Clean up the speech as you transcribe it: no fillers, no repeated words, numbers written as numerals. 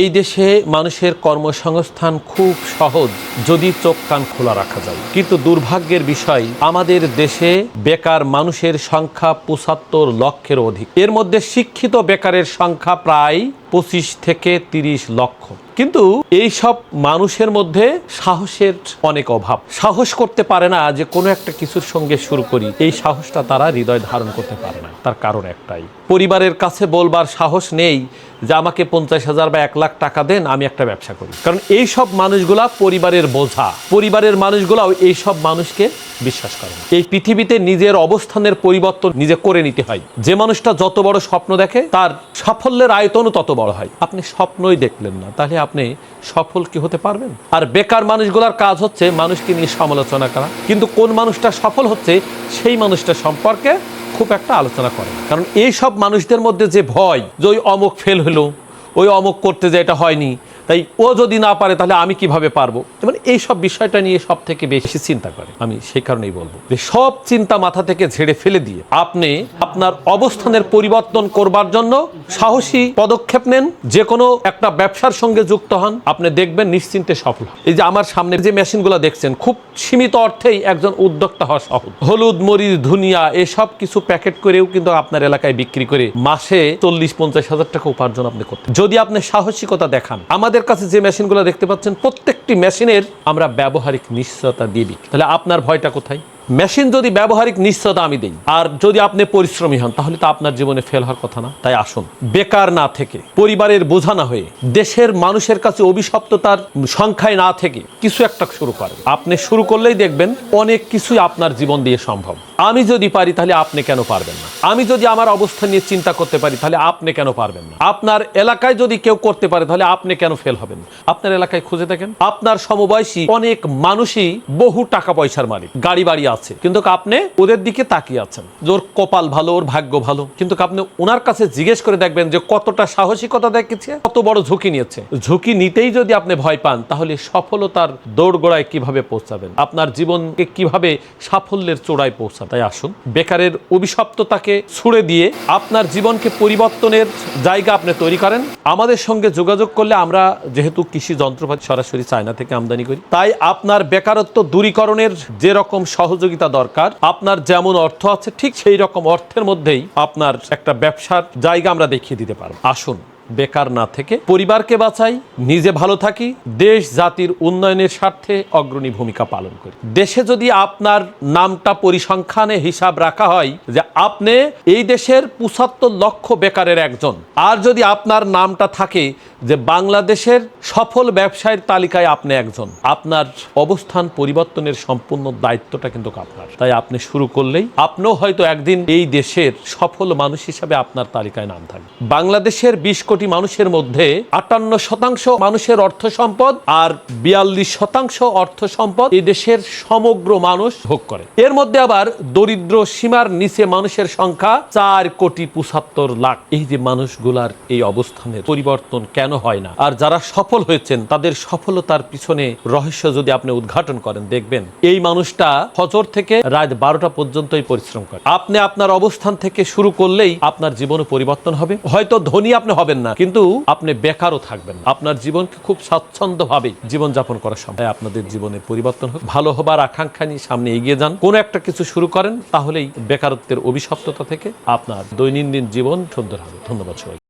এই দেশে মানুষের কর্মসংস্থান খুব সহজ যদি চোখ কান খোলা রাখা যায়, কিন্তু দুর্ভাগ্যের বিষয় আমাদের দেশে বেকার মানুষের সংখ্যা ৭৫ লক্ষের অধিক। এর মধ্যে শিক্ষিত বেকারের সংখ্যা প্রায় ২৫ থেকে ৩০ লক্ষ। কিন্তু এই সব মানুষের মধ্যে সাহসের অনেক অভাব। সাহস করতে পারে না যে কোনো একটা কিছুর সঙ্গে শুরু করি, এই সাহসটা তারা হৃদয় ধারণ করতে পারে না। তার কারণ একটাই, পরিবারের কাছে বলবার সাহস নেই যে আমাকে ৫০,০০০ বা ১ লাখ টাকা দেন, আমি একটা ব্যবসা করি। কারণ এই সব মানুষগুলা পরিবারের বোঝা, পরিবারের মানুষগুলাও এই সব মানুষকে বিশ্বাস করে না। এই পৃথিবীতে নিজের অবস্থানের পরিবর্তন নিজে করে নিতে হয়। যে মানুষটা যত বড় স্বপ্ন দেখে তার সাফল্যের আয়তনও তত বড় হয়। আপনি স্বপ্নই দেখলেন না, তাহলে আপনি সফল কি হতে পারবেন? আর বেকার মানুষগুলোর কাজ হচ্ছে মানুষকে নিয়ে সমালোচনা করা, কিন্তু কোন মানুষটা সফল হচ্ছে সেই মানুষটা সম্পর্কে খুব একটা আলোচনা করে। কারণ এই সব মানুষদের মধ্যে যে ভয়, যে ওই অমুক ফেল হলো, ওই অমুক করতে যে এটা হয়নি, তাই ও যদি না পারে তাহলে আমি কিভাবে পারবো, মানে এই সব বিষয়টা নিয়ে সব থেকে বেশি চিন্তা করে। আমি সেই কারণেই বলবো যে সব চিন্তা মাথা থেকে ঝেড়ে ফেলে দিয়ে আপনি আপনার অবস্থানের পরিবর্তন করবার জন্য সাহসী পদক্ষেপ নেন, যে কোনো একটা ব্যবসার সঙ্গে যুক্ত হন, আপনি দেখবেন নিশ্চিন্তে সফল। এই যে আমার সামনে যে মেশিনগুলো দেখছেন, খুব সীমিত অর্থেই একজন উদ্যোক্তা হওয়া সহজ। হলুদ, মরিচ, ধনিয়া এসব কিছু প্যাকেট করেও কিন্তু আপনার এলাকায় বিক্রি করে মাসে ৪০-৫০ হাজার টাকা উপার্জন আপনি করতে, যদি আপনি সাহসিকতা দেখান। আমাদের কাছে যে মেশিনগুলো দেখতে পাচ্ছেন, প্রত্যেকটি মেশিনের আমরা ব্যবহারিক নিশ্চয়তা দিয়ে দিই। তাহলে আপনার ভয়টা কোথায়? মেশিন যদি ব্যবহারিক নিশ্চয়তা আমি দিই, আর যদি আপনি পরিশ্রমী হন, তাহলে তো আপনার জীবনে ফেল হওয়ার কথা না। তাই আসুন, বেকার না থেকে, পরিবারের বোঝা না হয়ে, দেশের মানুষের কাছে অভিশপ্ততার সংখ্যায় না থেকে কিছু একটা শুরু করেন। আপনি শুরু করলেই দেখবেন অনেক কিছুই আপনার জীবন দিয়ে সম্ভব। আমি যদি পারি তাহলে আপনি কেন পারবেন না? আমি যদি আমার অবস্থা নিয়ে চিন্তা করতে পারি তাহলে আপনি কেন পারবেন না? আপনার এলাকায় যদি কেউ করতে পারে তাহলে আপনি কেন ফেল হবেন? আপনার এলাকায় খুঁজে দেখেন, আপনার সমবয়সী অনেক মানুষই বহু টাকা পয়সার মালিক, গাড়ি বাড়ি আছে, কিন্তু আপনি ওদের দিকে তাকিয়ে আছেন যে ওর কপাল ভালো, ওর ভাগ্য ভালো, কিন্তু আপনি ওনার কাছে জিজ্ঞেস করে দেখবেন যে কতটা সাহসিকতা দেখিয়েছে, কত বড় ঝুঁকি নিয়েছে। ঝুঁকি নিতেই যদি আপনি ভয় পান, তাহলে সফলতার দৌড়গোড়ায় কিভাবে পৌঁছাবেন? আপনার জীবনকে কিভাবে সাফল্যের চূড়ায় পৌঁছাবেন? তাই আসুন, বেকারের অভিশপ্ততাকে ছুড়ে দিয়ে আপনার জীবনকে পরিবর্তনের জায়গা আপনি তৈরি করেন। আমাদের সঙ্গে যোগাযোগ করলে, আমরা যেহেতু কৃষি যন্ত্রপাতি সরাসরি চায়না থেকে আমদানি করি, তাই আপনার বেকারত্ব দূরীকরণের যে রকম সহযোগিতা দরকার, আপনার যেমন অর্থ আছে ঠিক সেই রকম অর্থের মধ্যেই আপনার একটা ব্যবসার জায়গা আমরা দেখিয়ে দিতে পারব। আসুন, বেকার না থেকে পরিবারকে বাঁচাই, নিজে ভালো থাকি, দেশ জাতির উন্নয়নের স্বার্থে অগ্রণী ভূমিকা পালন করি। দেশে যদি আপনার নামটা পরিসংখ্যানে হিসাব রাখা হয় যে আপনি এই দেশের ৭৫ লক্ষ বেকারের একজন, আর যদি আপনার নামটা থাকে যে বাংলাদেশের সফল ব্যবসায়ীর তালিকায় আপনি একজন, আপনার অবস্থান পরিবর্তনের সম্পূর্ণ দায়িত্বটা কিন্তু আপনার। তাই আপনি শুরু করলেই আপনিও হয়তো একদিন এই দেশের সফল মানুষ হিসাবে আপনার তালিকায় নাম থাকবে। বাংলাদেশের ২০ কোটি মানুষের মধ্যে ৫৮% মানুষের অর্থ সম্পদ আর ৪২% অর্থ সম্পদ এই দেশের সমগ্র মানুষ ভোগ করে। এর মধ্যে আবার দরিদ্র সীমার নিচে মানুষের সংখ্যা ৪,৭৫,০০,০০০। এই যে মানুষগুলার এই অবস্থানের পরিবর্তন কেন হয় না? আর যারা সফল হয়েছেন তাদের সফলতার পিছনে রহস্য যদি আপনি উদ্ঘাটন করেন, দেখবেন এই মানুষটা ফজর থেকে রাত ১২টা পর্যন্তই পরিশ্রম করে। আপনি আপনার অবস্থান থেকে শুরু করলেই আপনার জীবনে পরিবর্তন হবে। হয়তো ধনী আপনি হবেন না, কিন্তু আপনি বেকারও থাকবেন না। আপনার জীবনকে খুব স্বাচ্ছন্দ্যভাবে জীবনযাপন করা সম্ভব। আপনাদের জীবনে পরিবর্তন হোক, ভালো হবার আকাঙ্ক্ষা নিয়ে সামনে এগিয়ে যান, কোনো একটা কিছু শুরু করেন, তাহলেই বেকারত্বের অভিশপ্ততা থেকে আপনার দৈনন্দিন জীবন সুন্দর হবে। ধন্যবাদ সবাই।